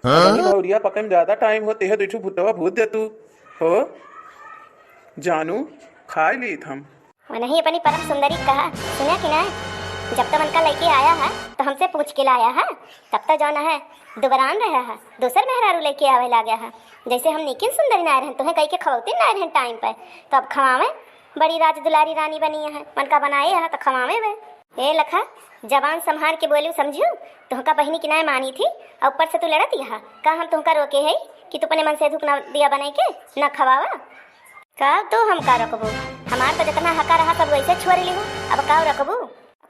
वही भौरिया पके में ज्यादा टाइम होते है दुठू भुतवा भूत दे तू हो जानू खाई ली हम। नहीं अपनी परम सुंदरी कहा सुना कि ना, जब तक उनका लड़के आया है तो हमसे पूछ के लाया है, तब तक जो है दुबरान रहा है, दूसर मेहरारू लेके आवे ला गया है। जैसे हम निकिन सुंदरी ना रहन तुम्हें कही के खवती ना रहन टाइम पे, तो अब खवावे बड़ी राज दुलारी रानी बनी है, मन का बनाए है तो खवावे वे। ए लखा जबान संभाल के बोलू समझू, तुमका बहनी की ना मानी थी और ऊपर से तू लड़त यहाँ का हम तुमका रोके है कि तू अपने मन से धूप ना दिया बनाई के ना खवावा का तो हम का रखबू, हमार तो जितना हका रहा सब वैसे छोड़ ली हूँ, अब का रखबू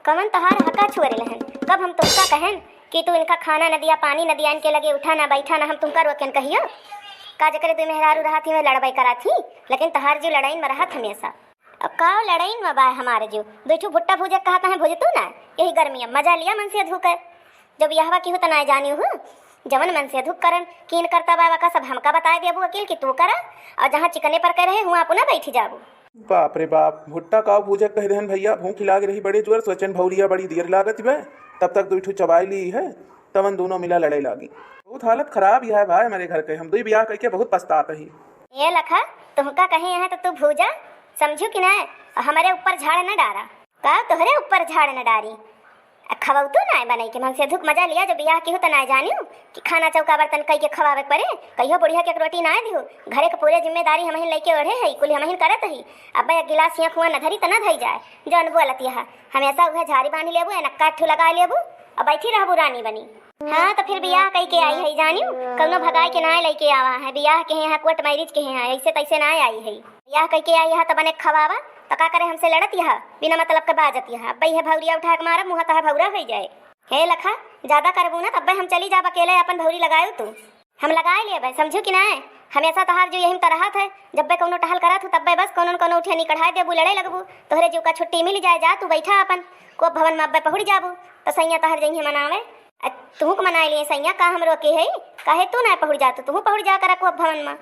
कमन तहार हका छोड़े लहन। कब हम तुमका कहन कि तू इनका खाना न दिया पानी न दिया, इनके लगे उठा ना बैठा ना, हम तुमका रोकन कहियो का जकर तू मेहरारू रहा थी मैं लड़ाई करा थी, लेकिन तहार जो लड़ाई में रहा हमेशा। अब का लड़ाई में बा हमारे जो दो भुट्टा भूजे कहता है भुज तू ना, यही गर्मी मजा लिया मन से धूकर, जब यह की हो तो ना जानी हूँ जवन मन से धूप करन कीन करता बाबा का सब हमका बताए देबू अकेल कि तू करा, और जहाँ चिकने पर कह रहे हुआ पुनः बैठी जाबू। बाप रे बाप भुट्टा का भूजा कह देहन भैया, भूख लाग रही बड़ी जोर, सोचन भौरिया बड़ी देर लागत बे, तब तक दुठू चबाई ली है, तवन दोनों मिला लड़ाई लागी। बहुत हालत खराब है भाई हमारे घर के, हम दो ब्याह करके बहुत पछतात ही। ये लखा तुमका कहीं है तो तू भूजा समझू कि ना, हमारे ऊपर झाड़ न डारा का तोहरे ऊपर झाड़ न डारी, खवाऊ तो ना बनाई के मन से धुक मजा लिया, जब ब्याह की हो तो ना जानियो कि खाना चौका बर्तन कई के खवावे पड़े, कहियो बुढ़िया के रोटी ना दियो, घरे के पूरे जिम्मेदारी हम ही लेके ओढ़े है, कुल हम ही करत ही, अब एक गिलास यहाँ कुआं न धरी त न धई जाए, जौन बोलत यह हमेशा उहे झाड़ी बांध लेबू या नक्का ठू लगा लेबू और बैठी रहबू रानी बनी। हाँ तो फिर ब्याह कई के आई है जानियो, कौनो भगाई के ना लेके आवा है, ब्याह के यहाँ कोर्ट मैरिज के यहाँ ऐसे तैसे ना आई है, ब्याह कई के आई है तो बने खवावा तो का करे हमसे लड़त यह बिना मतलब के बाजत यह, अब है भौरिया उठा के मारा मुँह तह भौरा हो जाए। हे लखा ज्यादा करबू ना तब हम चली जाब अकेले अपन भौरी लगाए तू, हम लगाए ले भाई समझू कि ना, हमेशा तहार जो यही तरह है, जब बे कोनो टहल करा तू तब बस कोनो कोनो उठे निकढ़ाए देबू लड़े लगबू, तोहरे जो का छुट्टी मिल जाए जा तू बैठा अपन को भवन में अब्बे पहुड़ जाबू तो सैया तहर जइहे मनावे, तू को मनाए लिए सैया का हम रोके है, काहे तू ना पहुड़ जा, तू पहुड़ जा करा को भवन में,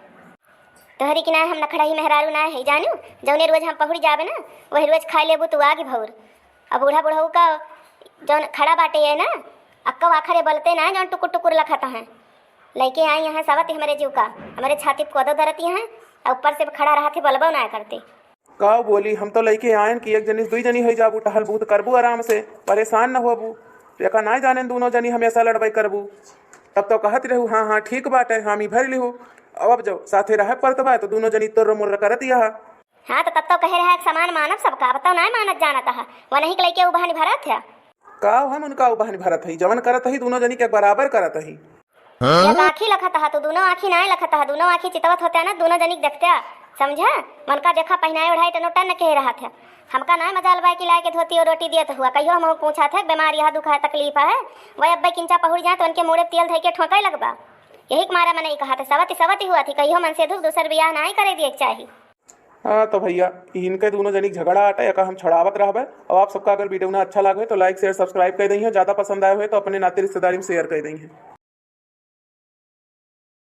तोहरी कि ना हम नखड़ा ही मेहरारू ना है जानू, जौने रोज हम पहुड़ जाबे ना वही रोज खाई लेबू तू आगे भौर, अब बूढ़ा बूढ़ऊ का जौन खड़ा बाटे है ना अक्का आखरे बोलते ना जौन टुकुर टुकुर लखता है, लैके आई यहाँ सावत हमारे जीव का हमारे छाती कोदो धरती हैं और ऊपर से खड़ा रहा थे बलबो ना करते का बोली हम तो लैके आयन कि एक जनी दुई जनी हो जाबू टहल बूत करबू आराम से, परेशान न होबू, एका ना जाने दोनों जनी हमेशा लड़बई करबू, तब तो कहत रहू हाँ हाँ ठीक बात है हामी भर लिहू, अब जब साथे रह पड़त बा तो दोनों जनी तोर मुर्र करत यह। हाँ तो तब तो कहे रहा समान मानव सबका, बताओ ना मानत जाना था वो नहीं लेके उबाहनी भरत है का हम उनका उबाहनी भरत है, जवन करत ही दोनों जनी के बराबर करत ही। जब आँखी लखता है तो दोनों आँखी ना लखता है, दोनों आँखी चितवत होते ना दोनों जनी देखते समझा, मन का देखा पहनाए उड़ाई तो नोटा न कह रहा था, हमका ना मजाल बाई की लाए के धोती और रोटी दिया तो हुआ, कहियो हम पूछा था बीमारी है दुखा है तकलीफ है, वही अब्बे किंचा पहुड़ जाए तो उनके मुड़े तेल धई के ठोंका लगबा, यही मारा मैंने कहा था सवती हुआ थी, कहियो मन से धूप दूसर ब्याह ना ही करे दिए चाहिए। हाँ तो भैया इनके दोनों जनी झगड़ा हटा या हम छड़ावत रहबे, और आप सबका अगर वीडियो ना अच्छा लगे तो लाइक शेयर सब्सक्राइब कर दी है, ज़्यादा पसंद आए हुए तो अपने नाते रिश्तेदारी में शेयर कर दी है।